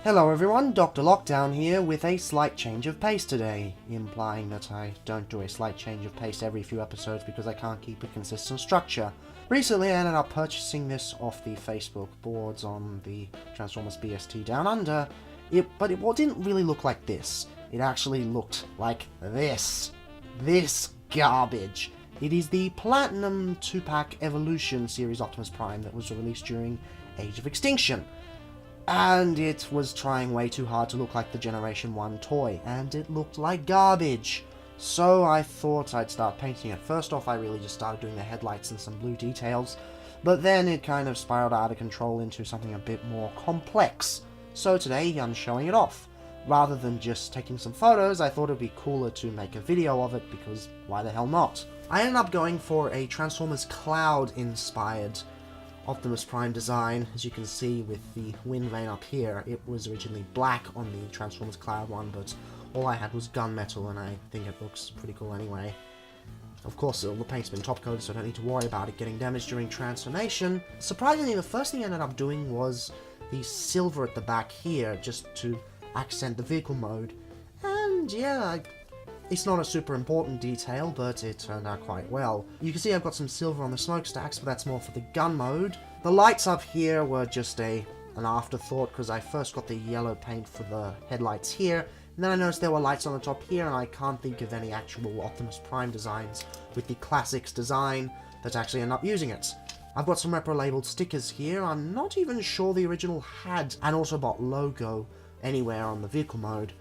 Hello everyone, Dr. Lockdown here with a slight change of pace today, implying that I don't do a slight change of pace every few episodes because I can't keep a consistent structure. Recently I ended up purchasing this off the Facebook boards on the Transformers BST Down Under, but it didn't really look like this. It actually looked like this. This garbage. It is the Platinum 2-pack Evolution Series Optimus Prime that was released during Age of Extinction. And it was trying way too hard to look like the Generation 1 toy, and it looked like garbage. So I thought I'd start painting it. First off, I really just started doing the headlights and some blue details, but then it kind of spiraled out of control into something a bit more complex. So today I'm showing it off. Rather than just taking some photos, I thought it'd be cooler to make a video of it, because why the hell not? I ended up going for a Transformers Cloud-inspired Optimus Prime design. As you can see with the wind vane up here, it was originally black on the Transformers Cloud one, but all I had was gunmetal, and I think it looks pretty cool anyway. Of course, all the paint's been top coated, so I don't need to worry about it getting damaged during transformation. Surprisingly, the first thing I ended up doing was the silver at the back here, just to accent the vehicle mode. And yeah, it's not a super important detail, but it turned out quite well. You can see I've got some silver on the smokestacks, but that's more for the gun mode. The lights up here were just an afterthought, because I first got the yellow paint for the headlights here, and then I noticed there were lights on the top here, and I can't think of any actual Optimus Prime designs with the Classics design that actually end up using it. I've got some repro labeled stickers here. I'm not even sure the original had an Autobot logo anywhere on the vehicle mode.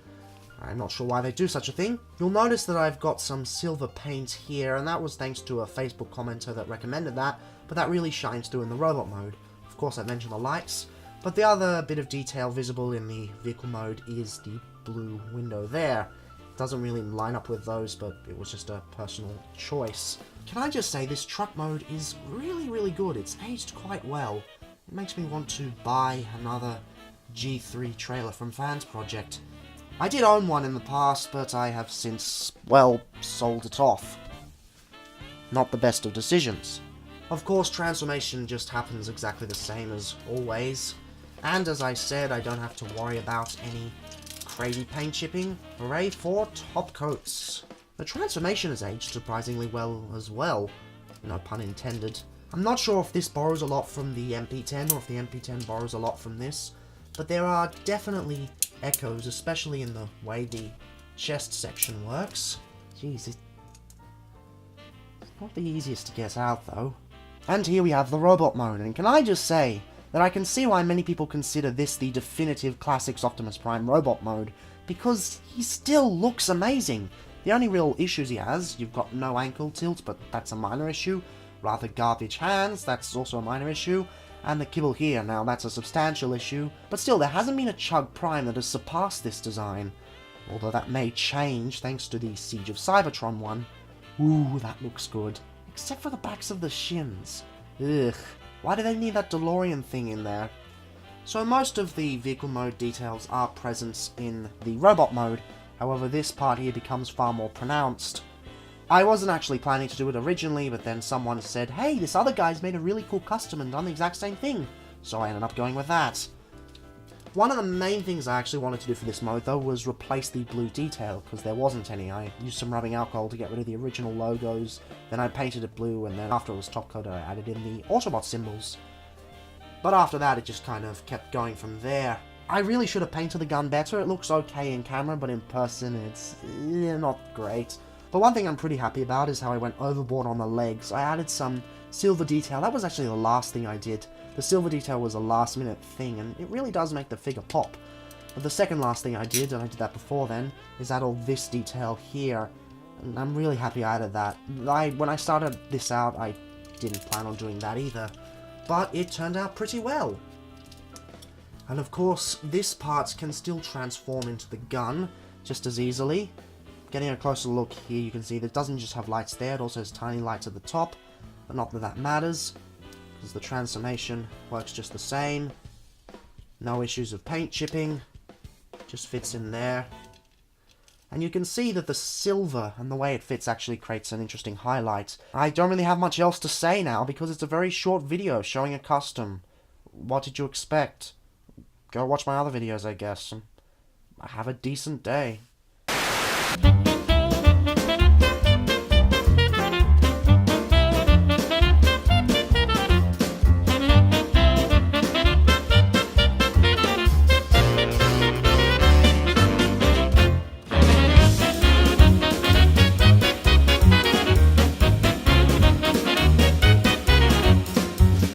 I'm not sure why they do such a thing. You'll notice that I've got some silver paint here, and that was thanks to a Facebook commenter that recommended that, but that really shines through in the robot mode. Of course, I mentioned the lights, but the other bit of detail visible in the vehicle mode is the blue window there. It doesn't really line up with those, but it was just a personal choice. Can I just say, this truck mode is really good. It's aged quite well. It makes me want to buy another G3 trailer from Fans Project. I did own one in the past, but I have since, well, sold it off. Not the best of decisions. Of course, transformation just happens exactly the same as always, and as I said, I don't have to worry about any crazy paint chipping. Hooray for top coats. The transformation has aged surprisingly well as well, no pun intended. I'm not sure if this borrows a lot from the MP10 or if the MP10 borrows a lot from this, but there are definitely echoes, especially in the way the chest section works. Jeez, it's not the easiest to get out though. And here we have the robot mode, and can I just say that I can see why many people consider this the definitive Classics Optimus Prime robot mode, because he still looks amazing. The only real issues he has, you've got no ankle tilt, but that's a minor issue. Rather garbage hands, that's also a minor issue. And the kibble here, now that's a substantial issue, but still there hasn't been a Chug Prime that has surpassed this design. Although that may change thanks to the Siege of Cybertron one. Ooh, that looks good. Except for the backs of the shins. Ugh, why do they need that DeLorean thing in there? So most of the vehicle mode details are present in the robot mode, however this part here becomes far more pronounced. I wasn't actually planning to do it originally, but then someone said, hey, this other guy's made a really cool custom and done the exact same thing, so I ended up going with that. One of the main things I actually wanted to do for this mode, though, was replace the blue detail, because there wasn't any. I used some rubbing alcohol to get rid of the original logos, then I painted it blue, and then after it was top coated I added in the Autobot symbols. But after that it just kind of kept going from there. I really should have painted the gun better. It looks okay in camera, but in person it's not great. But one thing I'm pretty happy about is how I went overboard on the legs. I added some silver detail. That was actually the last thing I did. The silver detail was a last minute thing, and it really does make the figure pop. But the second last thing I did, and I did that before then, is add all this detail here. And I'm really happy I added that. When I started this out, I didn't plan on doing that either. But it turned out pretty well. And of course, this part can still transform into the gun just as easily. Getting a closer look here, you can see that it doesn't just have lights there, it also has tiny lights at the top, but not that that matters, because the transformation works just the same. No issues of paint chipping, just fits in there. And you can see that the silver and the way it fits actually creates an interesting highlight. I don't really have much else to say now, because it's a very short video showing a custom. what did you expect? Go watch my other videos, I guess. Have a decent day.